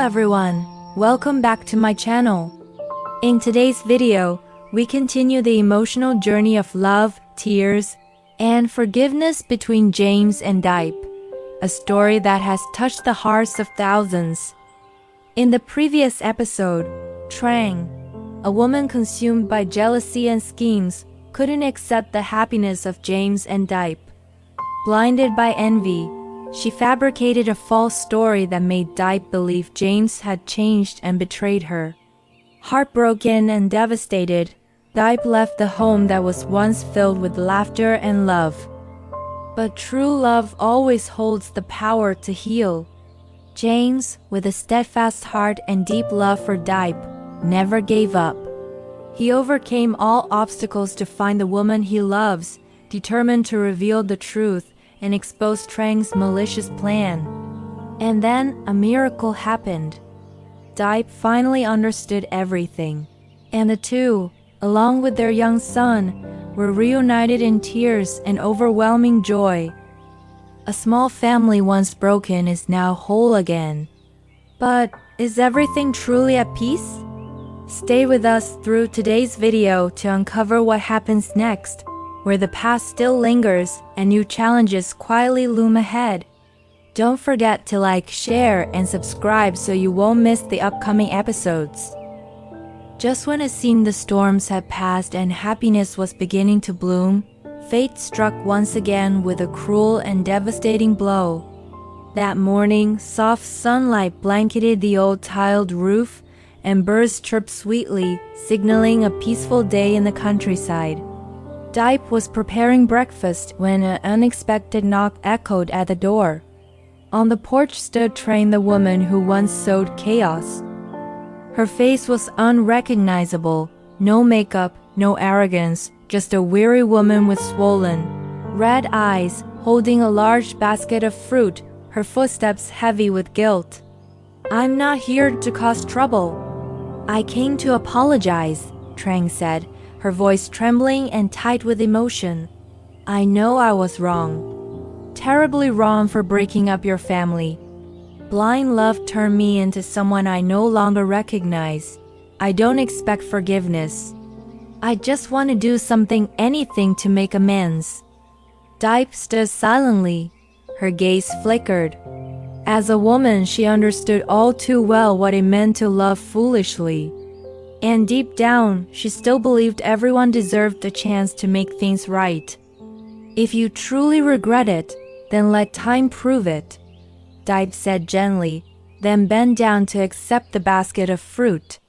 everyone, welcome back to my channel. In today's video, we continue the emotional journey of love, tears, and forgiveness between James and Diep, a story that has touched the hearts of thousands. In the previous episode, Trang, a woman consumed by jealousy and schemes, couldn't accept the happiness of James and Diep. Blinded by envy, she fabricated a false story that made Diep believe James had changed and betrayed her. Heartbroken and devastated, Diep left the home that was once filled with laughter and love. But true love always holds the power to heal. James, with a steadfast heart and deep love for Diep, never gave up. He overcame all obstacles to find the woman he loves, determined to reveal the truth and expose Trang's malicious plan. And then a miracle happened. Diep finally understood everything, and the two, along with their young son, were reunited in tears and overwhelming joy. A small family once broken is now whole again. But is everything truly at peace? Stay with us through today's video to uncover what happens next, where the past still lingers and new challenges quietly loom ahead. Don't forget to like, share, and subscribe so you won't miss the upcoming episodes. Just when it seemed the storms had passed and happiness was beginning to bloom, fate struck once again with a cruel and devastating blow. That morning, soft sunlight blanketed the old tiled roof, and birds chirped sweetly, signaling a peaceful day in the countryside. Diep was preparing breakfast when an unexpected knock echoed at the door. On the porch stood Trang, the woman who once sowed chaos. Her face was unrecognizable, no makeup, no arrogance, just a weary woman with swollen, red eyes, holding a large basket of fruit, her footsteps heavy with guilt. "I'm not here to cause trouble. I came to apologize," Trang said, her voice trembling and tight with emotion. "I know I was wrong. Terribly wrong for breaking up your family. Blind love turned me into someone I no longer recognize. I don't expect forgiveness. I just want to do anything to make amends." Diep stood silently. Her gaze flickered. As a woman, she understood all too well what it meant to love foolishly. And deep down, she still believed everyone deserved a chance to make things right. "If you truly regret it, then let time prove it," Diep said gently, then bent down to accept the basket of fruit.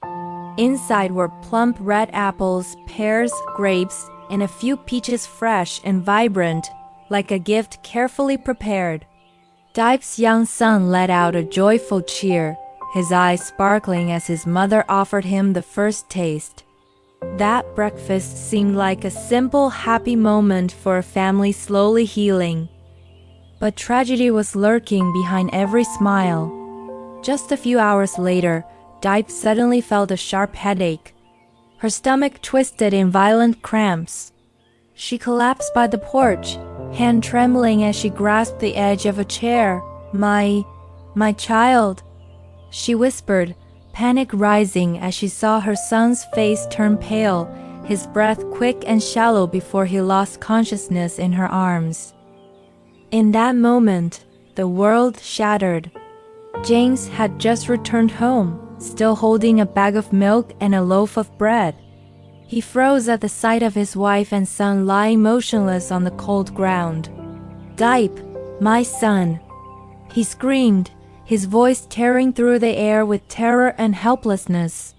Inside were plump red apples, pears, grapes, and a few peaches, fresh and vibrant, like a gift carefully prepared. Diep's young son let out a joyful cheer, his eyes sparkling as his mother offered him the first taste. That breakfast seemed like a simple, happy moment for a family slowly healing. But tragedy was lurking behind every smile. Just a few hours later, Diep suddenly felt a sharp headache. Her stomach twisted in violent cramps. She collapsed by the porch, hand trembling as she grasped the edge of a chair. My child," she whispered, panic rising as she saw her son's face turn pale, his breath quick and shallow before he lost consciousness in her arms. In that moment, the world shattered. James had just returned home, still holding a bag of milk and a loaf of bread. He froze at the sight of his wife and son lying motionless on the cold ground. "Diep, my son," he screamed, his voice tearing through the air with terror and helplessness.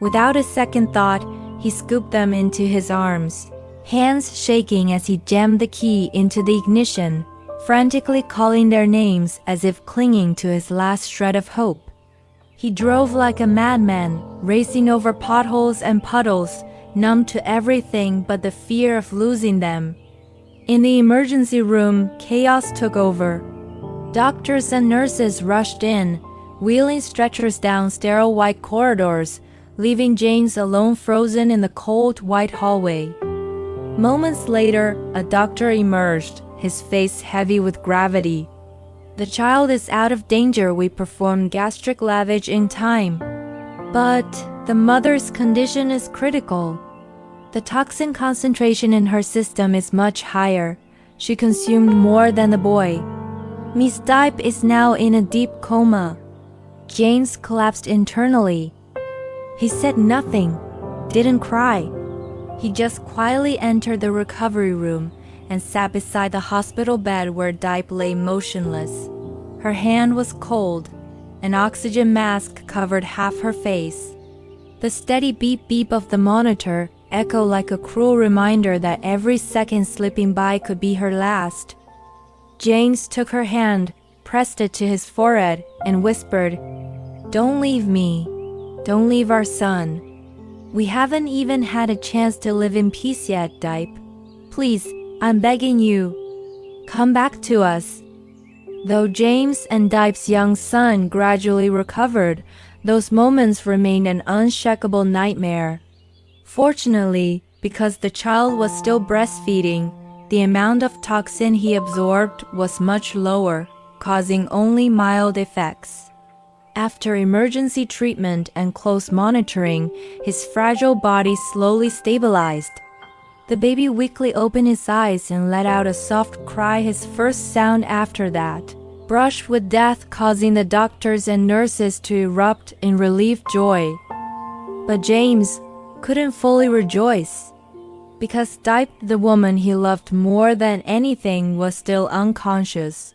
Without a second thought, he scooped them into his arms, hands shaking as he jammed the key into the ignition, frantically calling their names as if clinging to his last shred of hope. He drove like a madman, racing over potholes and puddles, numb to everything but the fear of losing them. In the emergency room, chaos took over. Doctors and nurses rushed in, wheeling stretchers down sterile white corridors, leaving James alone frozen in the cold white hallway. Moments later, a doctor emerged, his face heavy with gravity. The child is out of danger. We perform gastric lavage in time. But the mother's condition is critical. The toxin concentration in her system is much higher. She consumed more than the boy. Miss Diep is now in a deep coma. James collapsed internally. He said nothing, didn't cry. He just quietly entered the recovery room and sat beside the hospital bed where Diep lay motionless. Her hand was cold. An oxygen mask covered half her face. The steady beep-beep of the monitor echoed like a cruel reminder that every second slipping by could be her last. James took her hand, pressed it to his forehead, and whispered, "Don't leave me. Don't leave our son. We haven't even had a chance to live in peace yet, Diep. Please, I'm begging you. Come back to us." Though James and Diep's young son gradually recovered, those moments remained an unshakable nightmare. Fortunately, because the child was still breastfeeding, the amount of toxin he absorbed was much lower, causing only mild effects. After emergency treatment and close monitoring, his fragile body slowly stabilized. The baby weakly opened his eyes and let out a soft cry, his first sound after that, brushed with death, causing the doctors and nurses to erupt in relieved joy. But James couldn't fully rejoice, because Diep, the woman he loved more than anything, was still unconscious.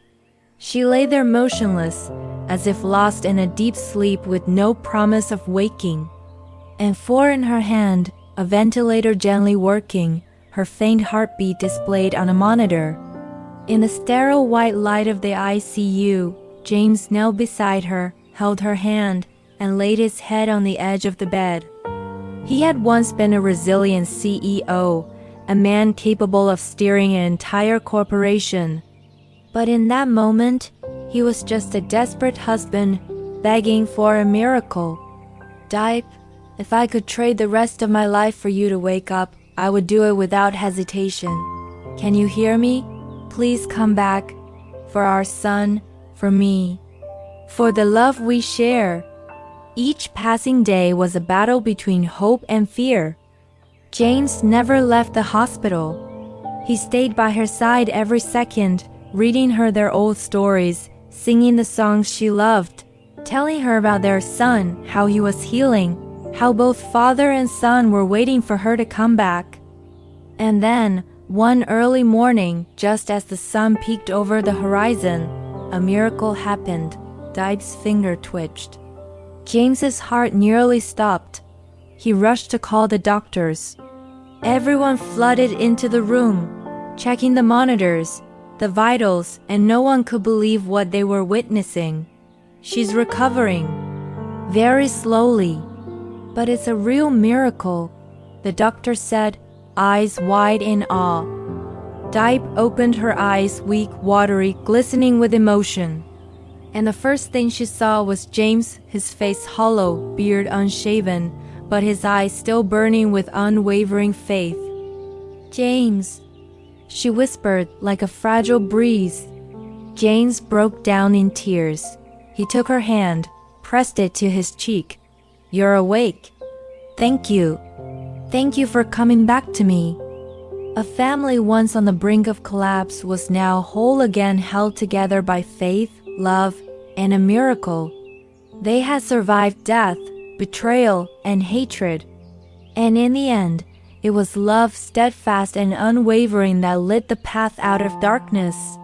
She lay there motionless, as if lost in a deep sleep with no promise of waking. And in her hand, a ventilator gently working, her faint heartbeat displayed on a monitor. In the sterile white light of the ICU, James knelt beside her, held her hand, and laid his head on the edge of the bed. He had once been a resilient CEO, a man capable of steering an entire corporation. But in that moment, he was just a desperate husband begging for a miracle. "Diep, if I could trade the rest of my life for you to wake up, I would do it without hesitation. Can you hear me? Please come back. For our son, for me, for the love we share." Each passing day was a battle between hope and fear. James never left the hospital. He stayed by her side every second, reading her their old stories, singing the songs she loved, telling her about their son, how he was healing, how both father and son were waiting for her to come back. And then, one early morning, just as the sun peeked over the horizon, a miracle happened. Diep's finger twitched. James's heart nearly stopped. He rushed to call the doctors. Everyone flooded into the room, checking the monitors, the vitals, and no one could believe what they were witnessing. "She's recovering. Very slowly. But it's a real miracle," the doctor said, eyes wide in awe. Diep opened her eyes, weak, watery, glistening with emotion. And the first thing she saw was James, his face hollow, beard unshaven, but his eyes still burning with unwavering faith. "James," she whispered like a fragile breeze. James broke down in tears. He took her hand, pressed it to his cheek. "You're awake. Thank you. Thank you for coming back to me." A family once on the brink of collapse was now whole again, held together by faith, love, and a miracle. They had survived death, betrayal, and hatred. And in the end, it was love, steadfast and unwavering, that lit the path out of darkness.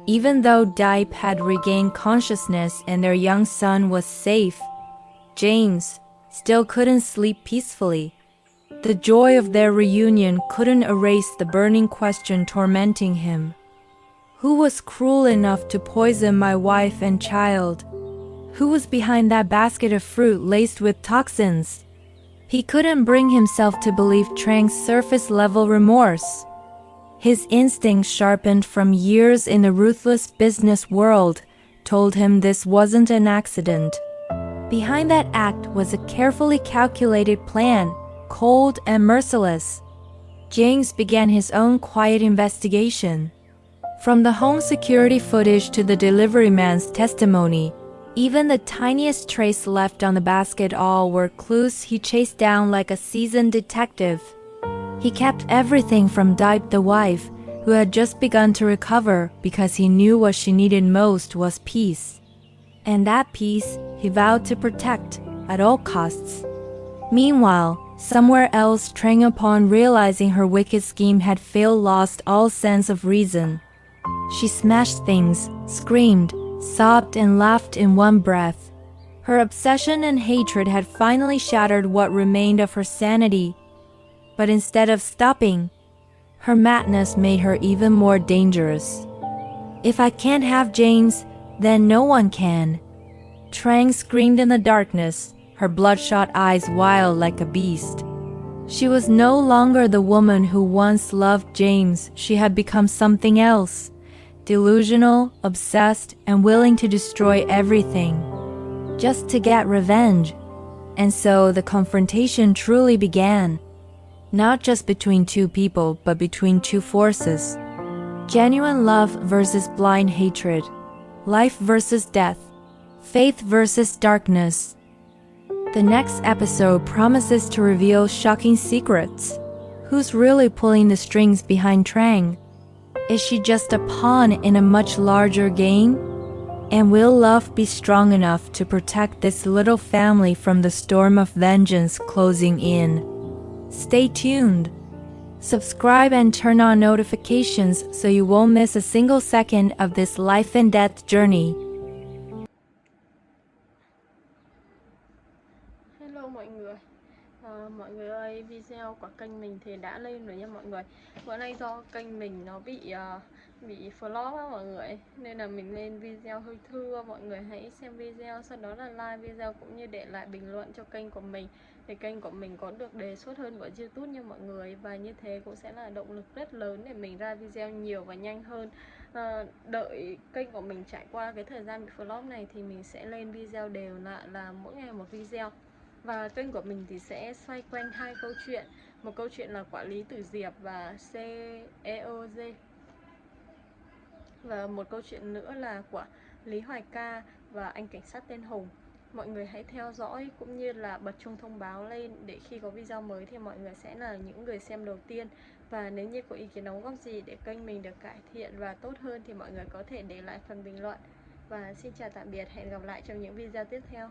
Even though Diep had regained consciousness and their young son was safe, James still couldn't sleep peacefully. The joy of their reunion couldn't erase the burning question tormenting him. Who was cruel enough to poison my wife and child? Who was behind that basket of fruit laced with toxins? He couldn't bring himself to believe Trang's surface-level remorse. His instincts, sharpened from years in the ruthless business world, told him this wasn't an accident. Behind that act was a carefully calculated plan, cold and merciless. James began his own quiet investigation. From the home security footage to the delivery man's testimony, even the tiniest trace left on the basket, all were clues he chased down like a seasoned detective. He kept everything from Diep, the wife, who had just begun to recover, because he knew what she needed most was peace. And that peace he vowed to protect at all costs. Meanwhile, somewhere else, Trang, upon realizing her wicked scheme had failed, lost all sense of reason. She smashed things, screamed, sobbed, and laughed in one breath. Her obsession and hatred had finally shattered what remained of her sanity. But instead of stopping, her madness made her even more dangerous. "If I can't have James, then no one can," Trang screamed in the darkness, her bloodshot eyes wild like a beast. She was no longer the woman who once loved James. She had become something else, delusional, obsessed, and willing to destroy everything, just to get revenge. And so the confrontation truly began. Not just between two people, but between two forces. Genuine love versus blind hatred. Life versus death. Faith versus darkness. The next episode promises to reveal shocking secrets. Who's really pulling the strings behind Trang? Is she just a pawn in a much larger game? And will love be strong enough to protect this little family from the storm of vengeance closing in? Stay tuned. Subscribe and turn on notifications so you won't miss a single second of this life and death journey. Hello mọi người. Mọi người ơi, video của kênh mình thì đã lên rồi nha mọi người. Bữa nay do kênh mình nó bị flop á mọi người, nên là mình lên video hơi thưa. Mọi người hãy xem video, sau đó là like video cũng như để lại bình luận cho kênh của mình, để kênh của mình có được đề xuất hơn của YouTube nha mọi người. Và như thế cũng sẽ là động lực rất lớn để mình ra video nhiều và nhanh hơn. Đợi kênh của mình trải qua cái thời gian bị flop này thì mình sẽ lên video đều lại, là mỗi ngày một video. Và kênh của mình thì sẽ xoay quanh hai câu chuyện. Một câu chuyện là quả lý tử Diệp và CEO. Và một câu chuyện nữa là của Lý Hoài Ca và anh cảnh sát tên Hùng. Mọi người hãy theo dõi cũng như là bật chuông thông báo lên, để khi có video mới thì mọi người sẽ là những người xem đầu tiên. Và nếu như có ý kiến đóng góp gì để kênh mình được cải thiện và tốt hơn thì mọi người có thể để lại phần bình luận. Và xin chào tạm biệt, hẹn gặp lại trong những video tiếp theo.